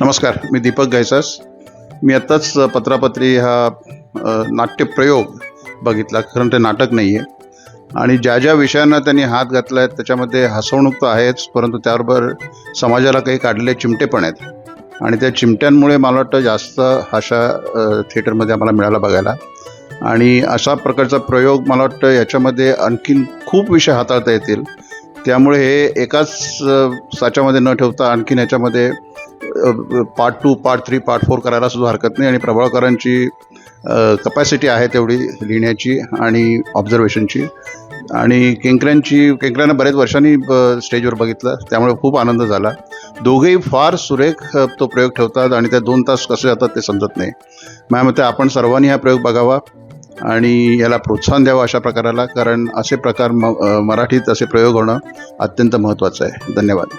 नमस्कार, मी दीपक गायसास. मी आत्ताच पत्रापत्री हा नाट्यप्रयोग बघितला. खरं ते नाटक नाही आहे आणि ज्या ज्या विषयांना त्यांनी हात घातला आहे त्याच्यामध्ये हसवणूक तर आहेच, परंतु त्याबरोबर समाजाला काही काढलेले चिमटे पण आहेत आणि त्या चिमट्यांमुळे मला वाटतं जास्त अशा थिएटरमध्ये आम्हाला मिळाला बघायला. आणि अशा प्रकारचा प्रयोग मला वाटतं याच्यामध्ये आणखीन खूप विषय हाताळता येतील. त्यामुळे हे एकाच साच्यामध्ये न ठेवता आणखीन याच्यामध्ये पार्ट 2, पार्ट 3, पार्ट 4 करायला सुद्धा हरकत नाही. आणि प्रभावकरांची कपॅसिटी आहे तेवढी लिहिण्याची आणि ऑब्झर्वेशनची. आणि केंकऱ्यांना बरेच वर्षांनी स्टेजवर बघितलं, त्यामुळे खूप आनंद झाला. दोघेही फार सुरेख तो प्रयोग ठेवतात आणि त्या 2 तास कसे जातात ते समजत नाही. माझ्या मते आपण सर्वांनी हा प्रयोग बघावा आणि याला प्रोत्साहन द्यावं अशा प्रकाराला, कारण असे प्रकार मराठीत असे प्रयोग होणं अत्यंत महत्त्वाचं आहे. धन्यवाद.